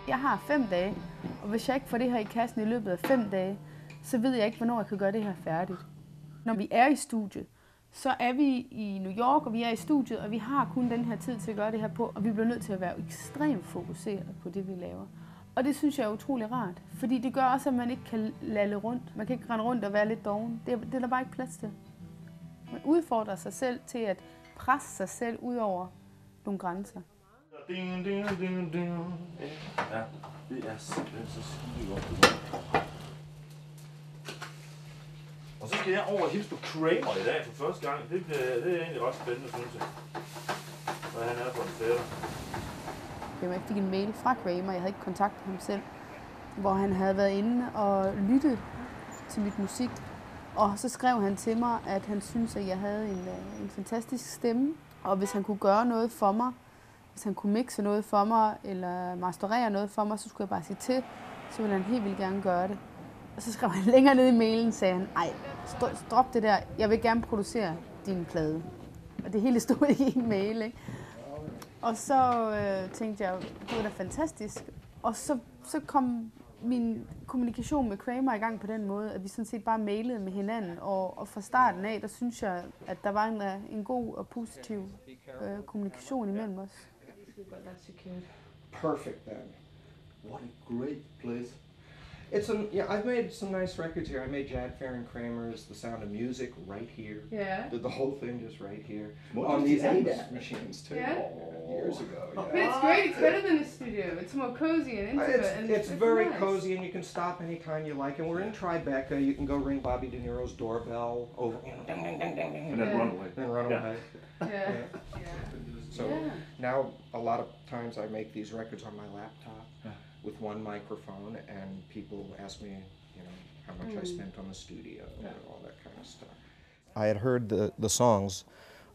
Jeg har 5 dage, og hvis jeg ikke får det her i kassen i løbet af 5 dage, så ved jeg ikke, hvornår jeg kan gøre det her færdigt. Når vi er i studiet, så er vi i New York, og vi er i studiet, og vi har kun den her tid til at gøre det her på, og vi bliver nødt til at være ekstremt fokuseret på det, vi laver. Og det synes jeg er utrolig rart, fordi det gør også, at man ikke kan lalle rundt. Man kan ikke rende rundt og være lidt doven. Det er der bare ikke plads til. Man udfordrer sig selv til at presse sig selv ud over nogle grænser. Ja, det er simpelthen så skide godt. Og så skal jeg over og hilse på Kramer i dag for første gang. Det er egentlig ret spændende, synes jeg. Hvad han er for en fætter. Jeg fik en mail fra Kramer, jeg havde ikke kontaktet ham selv, hvor han havde været inde og lyttet til mit musik. Og så skrev han til mig, at han syntes, at jeg havde en fantastisk stemme, og hvis han kunne gøre noget for mig, hvis han kunne mixe noget for mig, eller masterere noget for mig, så skulle jeg bare sige til, så ville han helt vildt gerne gøre det. Og så skrev han længere ned i mailen, sagde han, ej, drop det der, jeg vil gerne producere din plade. Og det hele stod i en mail, ikke? Og så tænkte jeg, det var da fantastisk. Og så kom min kommunikation med Kramer i gang på den måde, at vi sådan set bare mailede med hinanden. Og fra starten af, der synes jeg, at der var en god og positiv kommunikation imellem os. Perfect then. What a great place. I've made some nice records here. I made Jad Farron Kramer's The Sound of Music right here. Yeah. Did the whole thing just right here. On these ADAT machines too. Yeah. Years ago. Yeah. But it's great. It's better than a studio. It's more cozy and intimate. It's very nice. Cozy, and you can stop anytime you like. And we're in Tribeca. You can go ring Bobby De Niro's doorbell over, ding, ding, ding, ding, ding, and then run away. Then run away. Yeah. So now a lot of times I make these records on my laptop with one microphone, and people ask me, how much I spent on the studio and all that kind of stuff. I had heard the songs,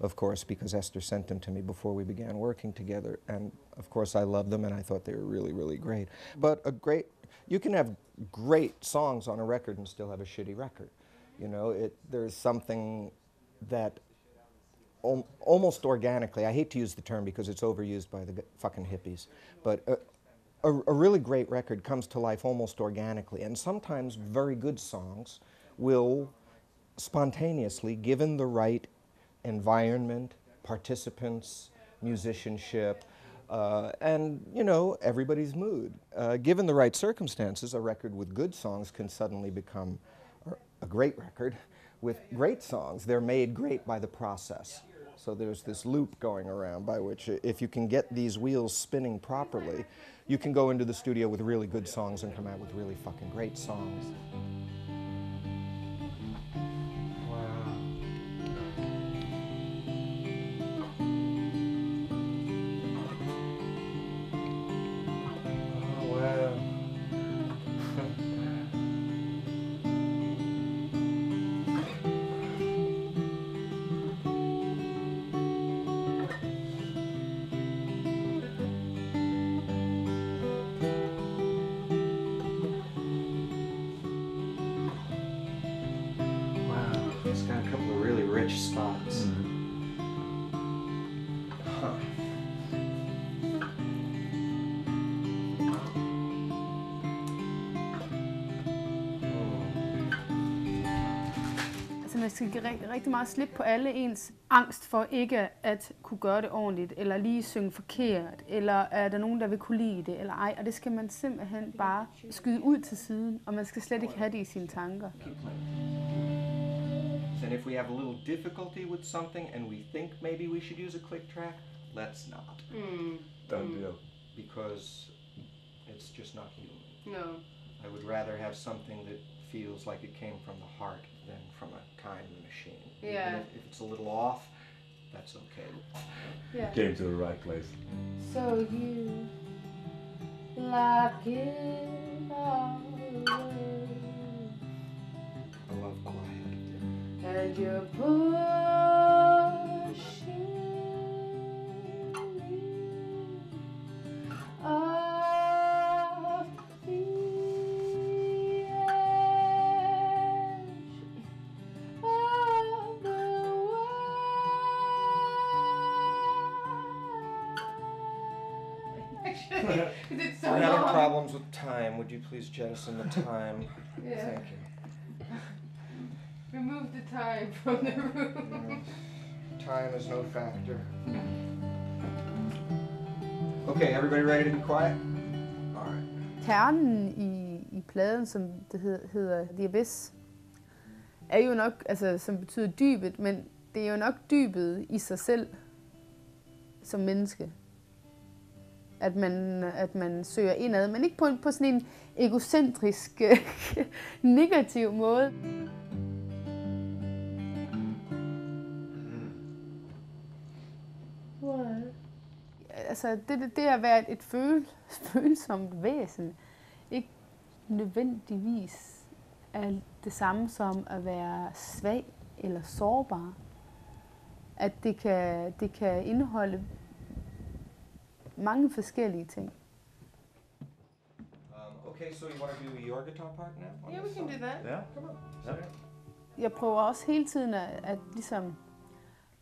of course, because Esther sent them to me before we began working together, and of course I loved them and I thought they were really, really great. But you can have great songs on a record and still have a shitty record. There's something that almost organically, I hate to use the term because it's overused by the fucking hippies, but a really great record comes to life almost organically, and sometimes very good songs will spontaneously, given the right environment, participants, musicianship, and, everybody's mood. Given the right circumstances, a record with good songs can suddenly become a great record with great songs. They're made great by the process. So there's this loop going around by which, if you can get these wheels spinning properly, you can go into the studio with really good songs and come out with really fucking great songs. It's got a couple of really rich spots. Altså man skal give rigtig meget slip på alle ens angst for ikke at kunne gøre det ordentligt, eller lige synge forkert, eller er der nogen, der vil kunne lide det, eller ej. Og det skal man simpelthen bare skyde ud til siden, og man skal slet ikke have det i sine tanker. And if we have a little difficulty with something and we think maybe we should use a click track, let's not. Done deal. Because it's just not human. No. I would rather have something that feels like it came from the heart than from a kind machine. Yeah. Even if it's a little off, that's okay. Yeah. Came to the right place. So you like it all the way. I love quiet. And you're pushing me off the edge of the world. It's so long. We're having problems with time. Would you please jettison the time? Yeah. Thank you. Remove the time from the room. Time is no factor. Okay, everybody ready to be quiet? All right. Kernen i pladen, som det hedder The Abyss, er jo nok, altså som betyder dybet, men det er jo nok dybet i sig selv som menneske. At man søger indad, men ikke på sådan en egocentrisk, negativ måde. What? Altså det at være et følsomt væsen, ikke nødvendigvis er det samme som at være svag eller sårbar. At det kan indeholde mange forskellige ting. Okay, so you want to do your guitar part now? Yeah, we can do that. Ja. Come on. Ja. Jeg prøver også hele tiden at ligesom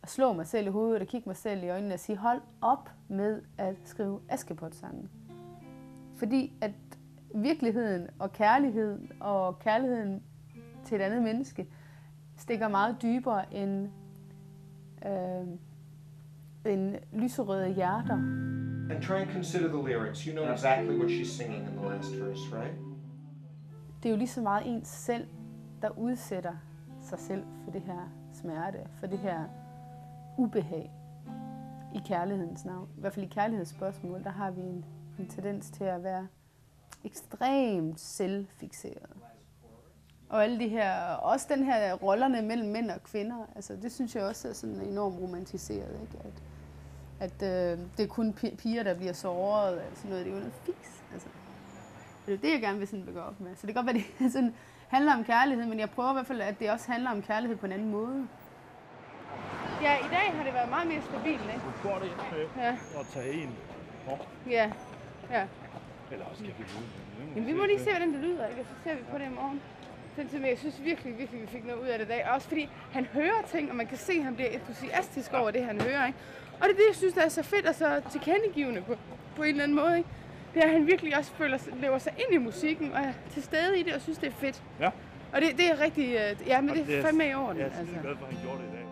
at slå mig selv i hovedet og kigge mig selv i øjnene og sige, hold op med at skrive Askepot-sange. Fordi at virkeligheden og kærligheden til et andet menneske stikker meget dybere end lyserøde hjerter. And try and consider the lyrics. You know exactly what she's singing in the last verse, right? Det er jo lige så meget ens selv, der udsætter sig selv for det her smerte, for det her ubehag i kærlighedens navn. I hvert fald i kærlighedsspørgsmål, der har vi en tendens til at være ekstremt selvfikseret. Og alle de her, også den her rollerne mellem mænd og kvinder, altså det synes jeg også er sådan enormt romantiseret, ikke? At det er kun piger, der bliver såret, eller sådan noget, det er jo noget fiks, altså. Det er det, jeg gerne vil sådan gå op med. Så det kan godt være, det sådan handler om kærlighed, men jeg prøver i hvert fald, at det også handler om kærlighed på en anden måde. Ja, i dag har det været meget mere stabilt, ikke? Du går det ind og tage en op. Ja. Eller også skal vi ud. Jamen, vi må lige se, hvordan det lyder, ikke? Og så ser vi på det i morgen. Jeg synes virkelig, vi fik noget ud af det i dag. Også fordi han hører ting, og man kan se, at han bliver entusiastisk over det, han hører, ikke? Og det er det, jeg synes, der er så fedt og så tilkendegivende på en eller anden måde, ikke? Det er, at han virkelig også lever sig ind i musikken og er til stede i det og synes, det er fedt. Ja. Og det er rigtig, ja, men det er fandme i orden. Jeg er skide glad for, at han gjorde det i dag.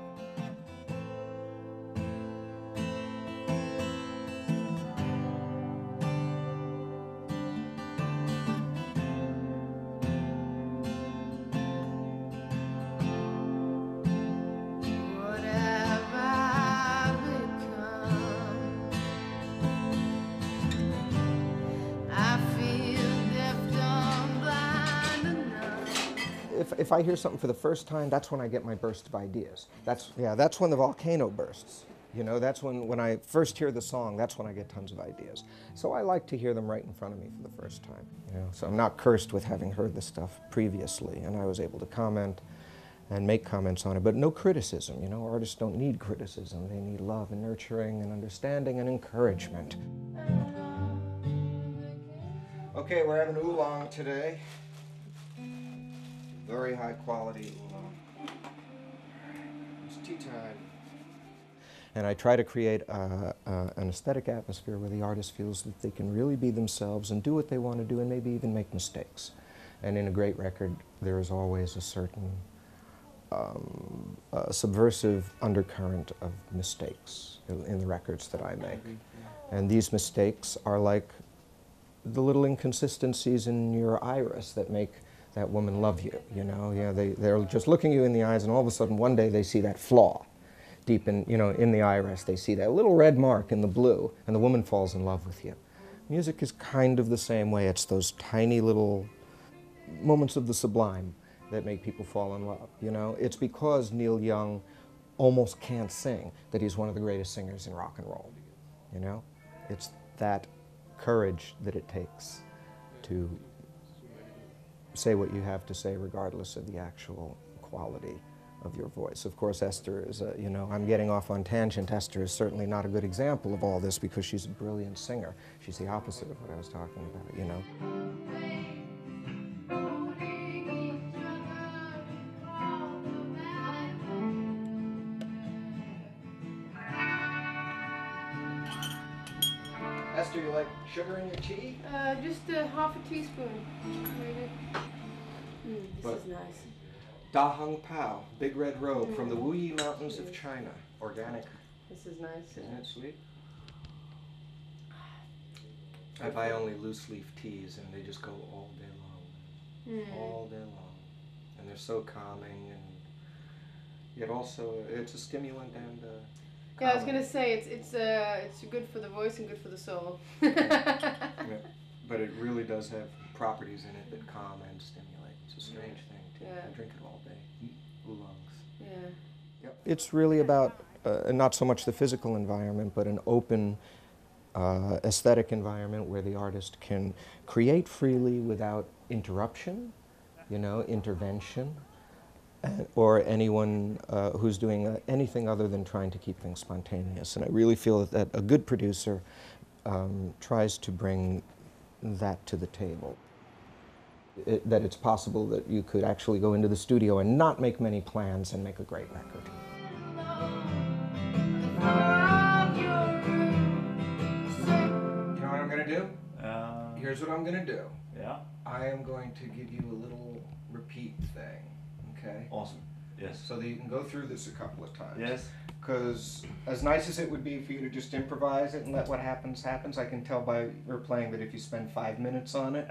If I hear something for the first time, that's when I get my burst of ideas. That's when the volcano bursts. You know, that's when I first hear the song, that's when I get tons of ideas. So I like to hear them right in front of me for the first time. You know, so I'm not cursed with having heard the stuff previously, and I was able to comment and make comments on it, but no criticism. You know, artists don't need criticism. They need love and nurturing and understanding and encouragement. Okay, we're having oolong today. Very high quality oolong. It's tea time. And I try to create an aesthetic atmosphere where the artist feels that they can really be themselves and do what they want to do and maybe even make mistakes. And in a great record, there is always a certain subversive undercurrent of mistakes in the records that I make. And these mistakes are like the little inconsistencies in your iris that make that woman love you, you know? Yeah, they're just looking you in the eyes, and all of a sudden one day they see that flaw deep in, you know, in the iris. They see that little red mark in the blue, and the woman falls in love with you. Music is kind of the same way. It's those tiny little moments of the sublime that make people fall in love, you know? It's because Neil Young almost can't sing that he's one of the greatest singers in rock and roll, you know? It's that courage that it takes to say what you have to say regardless of the actual quality of your voice. Of course, Esther is, you know, I'm getting off on tangent. Esther is certainly not a good example of all this because she's a brilliant singer. She's the opposite of what I was talking about, you know. Esther, you like sugar in your tea? Just half a teaspoon, maybe. This is nice. Da Hong Pao, Big Red Robe from the Wuyi Mountains of China. Organic. This is nice. Isn't it sweet? I buy only loose leaf teas and they just go all day long. All day long. And they're so calming, and yet also it's a stimulant and yeah, I was gonna say it's good for the voice and good for the soul. Yeah, but it really does have properties in it that calm and stimulate. It's a strange thing too. Yeah. I drink it all day. Oolongs. Yeah. Yep. It's really about not so much the physical environment, but an open aesthetic environment where the artist can create freely without interruption, you know, intervention, or anyone who's doing anything other than trying to keep things spontaneous. And I really feel that a good producer tries to bring that to the table. That it's possible that you could actually go into the studio and not make many plans and make a great record. You know what I'm going to do? Here's what I'm going to do. Yeah. I am going to give you a little repeat thing, okay? Awesome. Yes. So that you can go through this a couple of times. Yes. Because as nice as it would be for you to just improvise it and let what happens happens, I can tell by your playing that if you spend 5 minutes on it,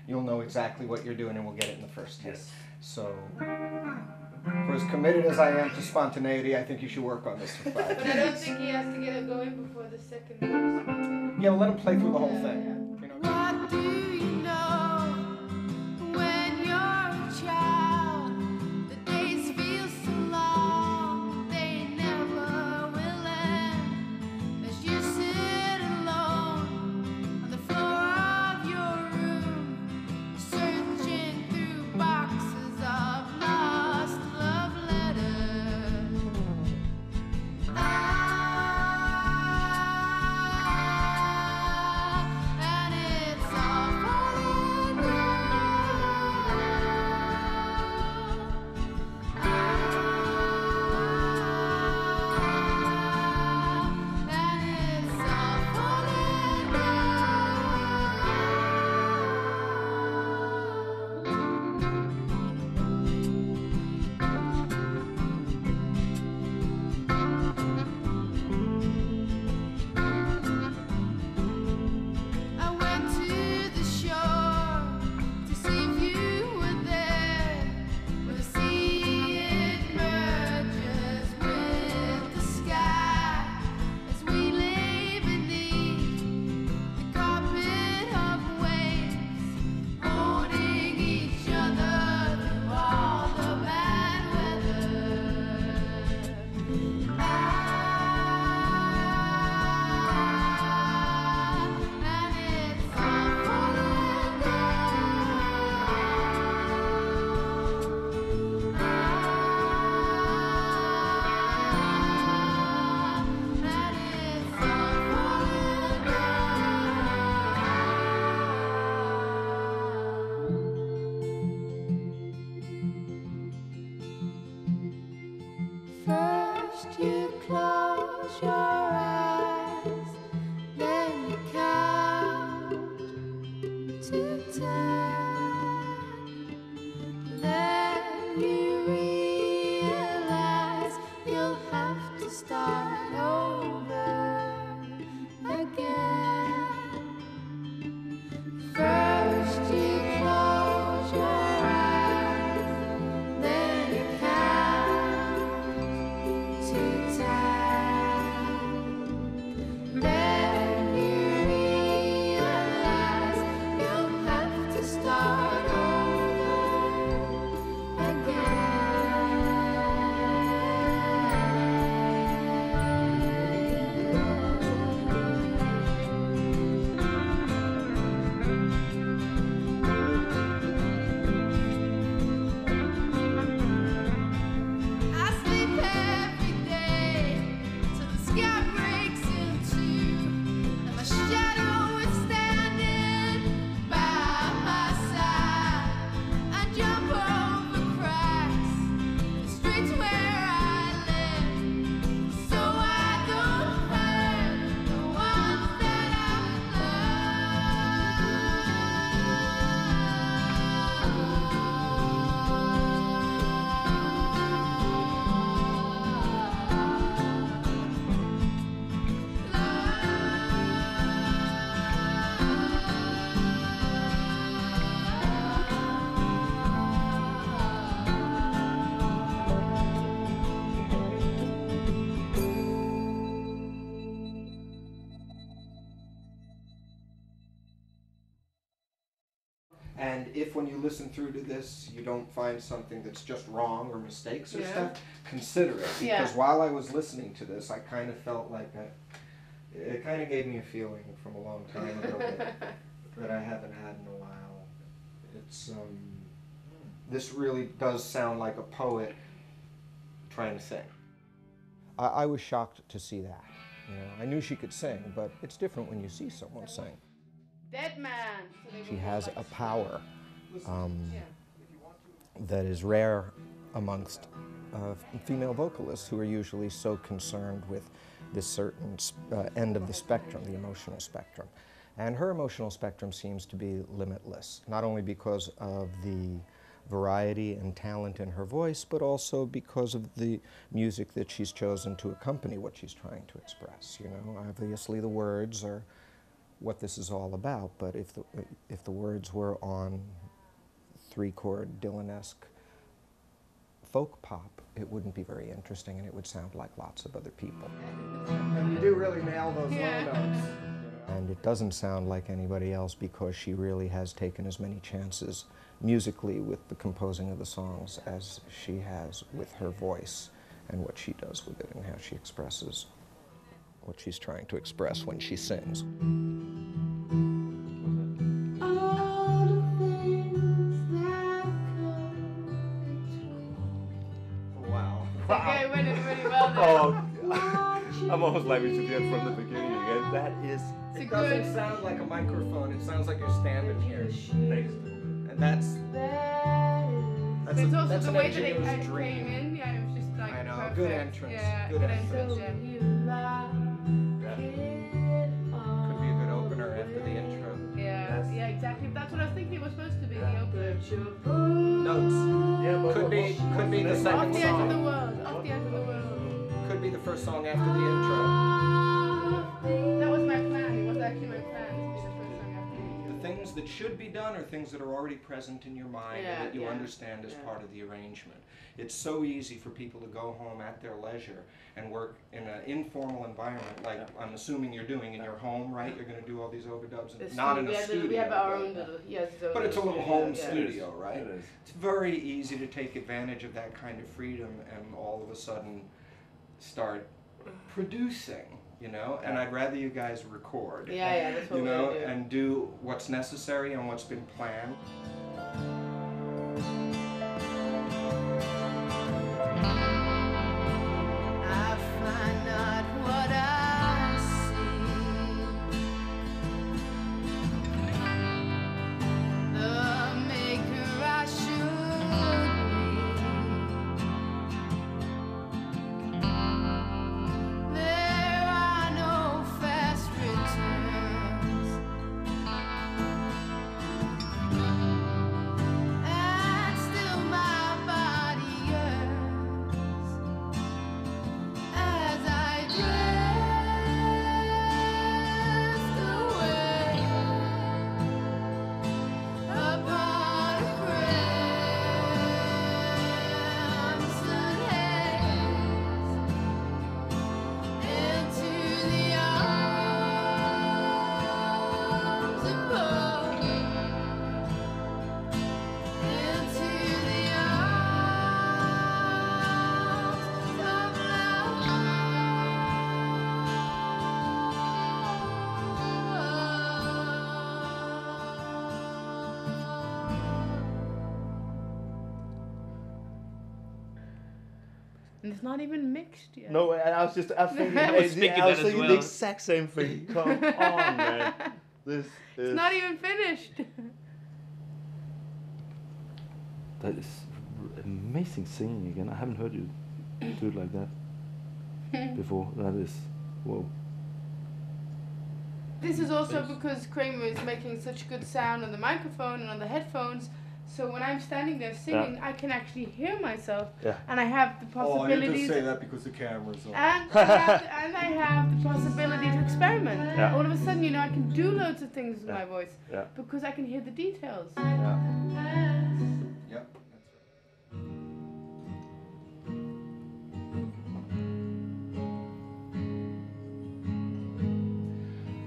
you'll know exactly what you're doing and we'll get it in the first take. Yes. So, for as committed as I am to spontaneity, I think you should work on this for 5 minutes. But I don't think he has to get it going before the second verse. Yeah, well, let him play through the whole thing. Yeah. You know? What do you know when you're a child? The days feel so long, they never will end. As you sit alone on the floor of your room, searching through boxes of lost love letters. And if when you listen through to this, you don't find something that's just wrong or mistakes or stuff, consider it. Because while I was listening to this, I kind of felt like it kind of gave me a feeling from a long time ago that I haven't had in a while. It's, this really does sound like a poet trying to sing. I was shocked to see that. You know, I knew she could sing, but it's different when you see someone sing. Dead man. She has a power that is rare amongst female vocalists who are usually so concerned with this certain end of the spectrum, the emotional spectrum. And her emotional spectrum seems to be limitless, not only because of the variety and talent in her voice, but also because of the music that she's chosen to accompany what she's trying to express. You know, obviously the words are what this is all about, but if the words were on three-chord Dylan-esque folk pop, it wouldn't be very interesting, and it would sound like lots of other people. And you do really nail those low notes. And it doesn't sound like anybody else because she really has taken as many chances musically with the composing of the songs as she has with her voice and what she does with it and how she expresses what she's trying to express when she sings. Wow. Okay, really well there. Oh, I'm almost like we should get from the beginning again. That is... It doesn't sound like a microphone, it sounds like you're standing here. Next. And that's it's also that's the an way that it engineer's dream. came in, yeah, it was just like I know, perfect. good entrance. Yeah, good entrance. yeah. Could be a good opener after the intro. Yeah, yeah, exactly. That's what I was thinking it was supposed to be, the opener. Notes. Yeah, but Could be the second Off the edge of the song. world, off the edge of the world. Could be the first song after the intro. That was my plan. It was actually my plan to be the first song after the intro. The things that should be done are things that are already present in your mind and that you understand as part of the arrangement. It's so easy for people to go home at their leisure and work in an informal environment, like I'm assuming you're doing in your home, right? You're going to do all these overdubs, and not in a studio. We have our own little, but it's a little home studio, right? It is. It's very easy to take advantage of that kind of freedom and all of a sudden start producing, you know? And I'd rather you guys record, that's what you know, we're gonna do. and do what's necessary and what's been planned. I find not what I see. The maker I should be. There are no fast returns. And still my body yearns as I drift away upon a crimson haze into the arms above, into the arms of And it's not even mixed yet. No, I was thinking, I was I was thinking the exact same thing. Come on, man. This is... It's not even finished. That is amazing singing again. I haven't heard you do it like that before. That is, whoa. This is also because Kramer is making such good sound on the microphone and on the headphones. So when I'm standing there singing, I can actually hear myself, and I have the possibilities. Oh, you just say that because the camera's on. And I have the possibility to experiment. Yeah. All of a sudden, you know, I can do loads of things with my voice Yeah. because I can hear the details. Yeah. Yep.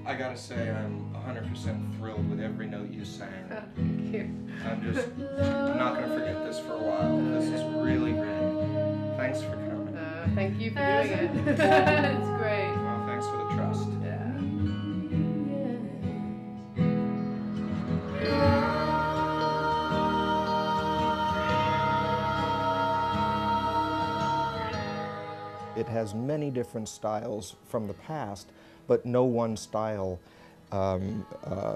I gotta say, I'm 100% thrilled with every note you sang. Oh, thank you. I'm not gonna forget this for a while. This is really great. Thanks for coming. Thank you for doing it. It's great. Well, thanks for the trust. Yeah. It has many different styles from the past, but no one style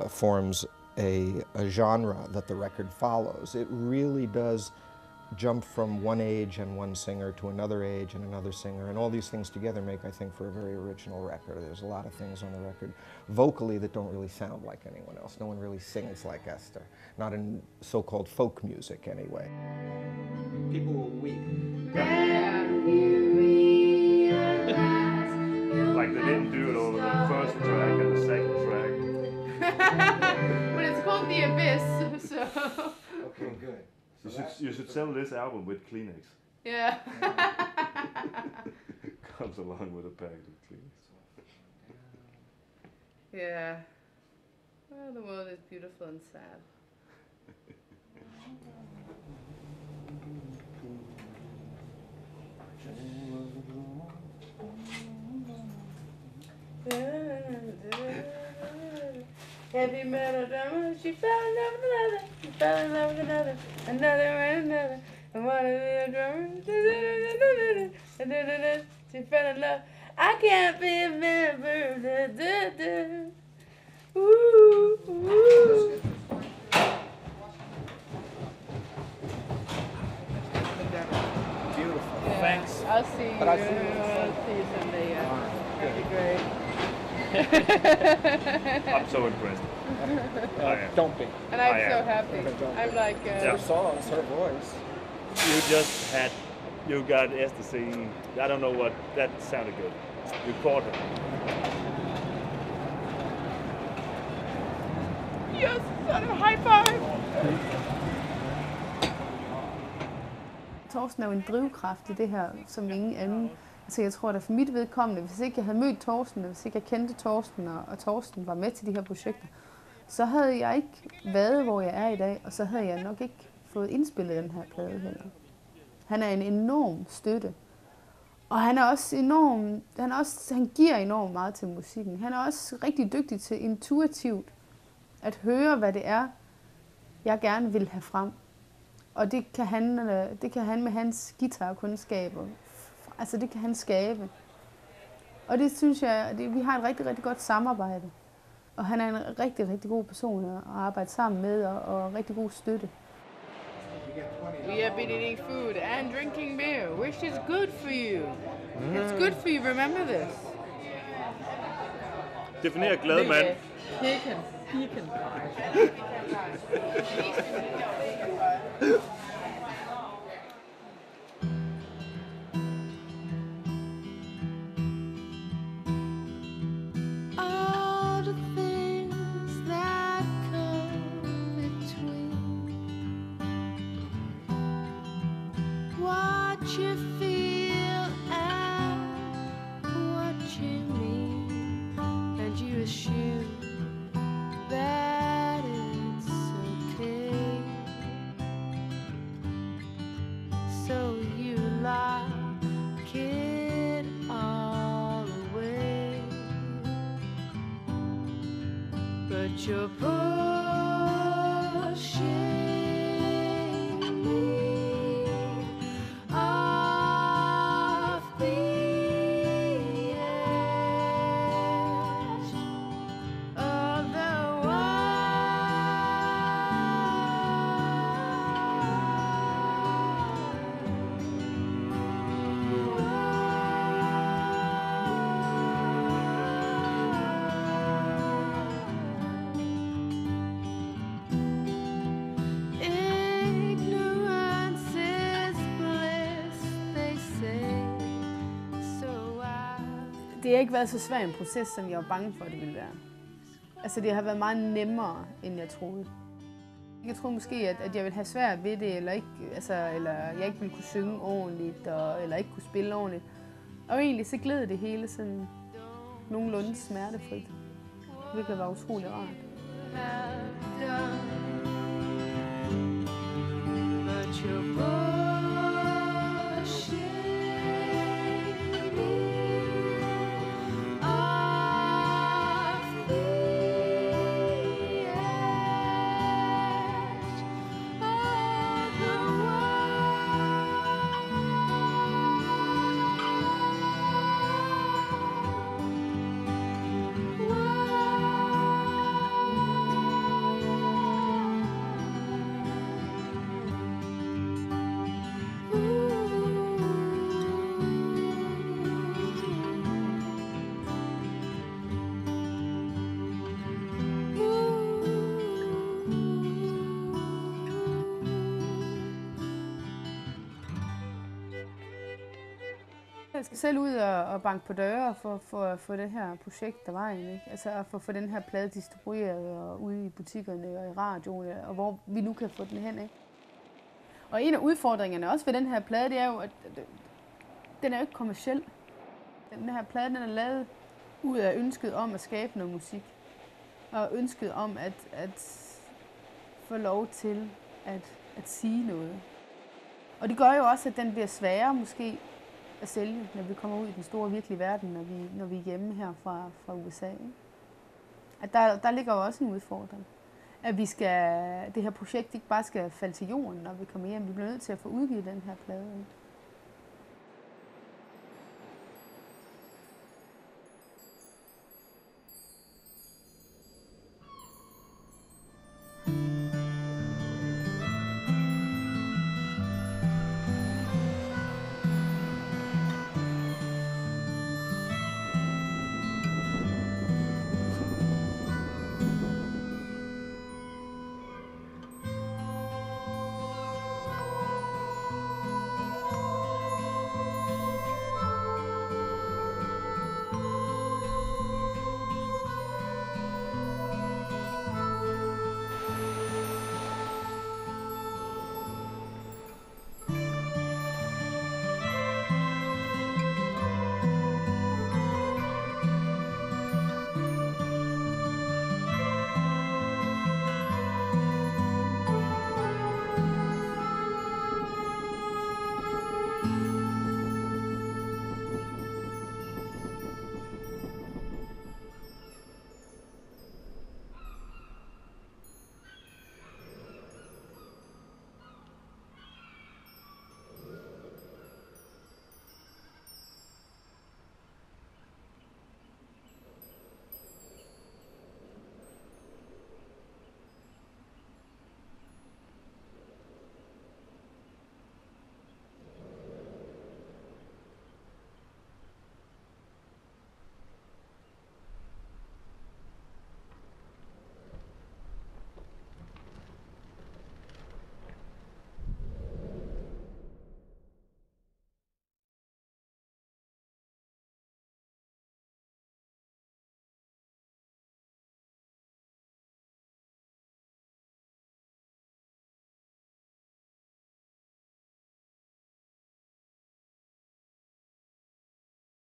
forms a genre that the record follows. It really does jump from one age and one singer to another age and another singer, and all these things together make, I think, for a very original record. There's a lot of things on the record vocally that don't really sound like anyone else. No one really sings like Esther, not in so-called folk music anyway. People will weep. Like they didn't do it over the first track and the second track. But it's called The Abyss, so... Okay, good. You should sell this album with Kleenex. Yeah. Comes along with a packet of Kleenex. Yeah. Well, the world is beautiful and sad. Heavy metal drummer, she fell in love with another, she fell in love with another, another and another, and one of the drummers, she fell in love. I can't be a member. Ooh, ooh. Beautiful. Yeah. Thanks. I'll see you. But I'll see you I'll see you someday. Yeah. That'd be great. I'm so impressed. Don't be. And I'm I so am. happy. I'm like. Her songs, her voice. You got Esther singing. I don't know what, that sounded good. You caught her. Yes, son of high five. Torsten er jo en drivkraft i det her, som ingen anden. Altså jeg tror, at for mit vedkommende, hvis ikke jeg havde mødt Torsten, hvis ikke jeg kendte Torsten, og Torsten var med til de her projekter, så havde jeg ikke været, hvor jeg er i dag, og så havde jeg nok ikke fået indspillet den her plade heller. Han er en enorm støtte, og han er også enorm, han giver enormt meget til musikken. Han er også rigtig dygtig til intuitivt at høre, hvad det er, jeg gerne vil have frem. Og det kan han med hans guitarkundskaber. Altså det kan han skabe. Og det synes jeg, vi har et rigtig, rigtig godt samarbejde. Og han er en rigtig, rigtig god person at arbejde sammen med, og rigtig god støtte. We have been eating food and drinking beer, which is good for you. It's good for you, remember this. Definér glad mand. Piken. You're pushing me off the edge of the Det har ikke været så svær en proces, som jeg var bange for, det ville være. Altså, det har været meget nemmere, end jeg troede. Jeg troede måske, at jeg ville have svært ved det, eller jeg ikke ville kunne synge ordentligt, eller ikke kunne spille ordentligt. Og egentlig så gled det hele sådan nogenlunde smertefrit. Hvilket var utrolig rart. Jeg skal selv ud og banke på døre for at få det her projekt der var ikke? Altså at få den her plade distribueret og ude i butikkerne og i radioen, og hvor vi nu kan få den hen. Ikke? Og en af udfordringerne også ved den her plade, det er jo, at den er jo ikke kommerciel. Den her plade, den er lavet ud af ønsket om at skabe noget musik. Og ønsket om at få lov til at sige noget. Og det gør jo også, at den bliver sværere måske at sælge, når vi kommer ud i den store virkelige verden, når vi er hjemme her fra USA. Ikke? At der ligger jo også en udfordring. At det her projekt ikke bare skal falde til jorden, når vi kommer hjem. Vi bliver nødt til at få udgivet den her plade. Ikke?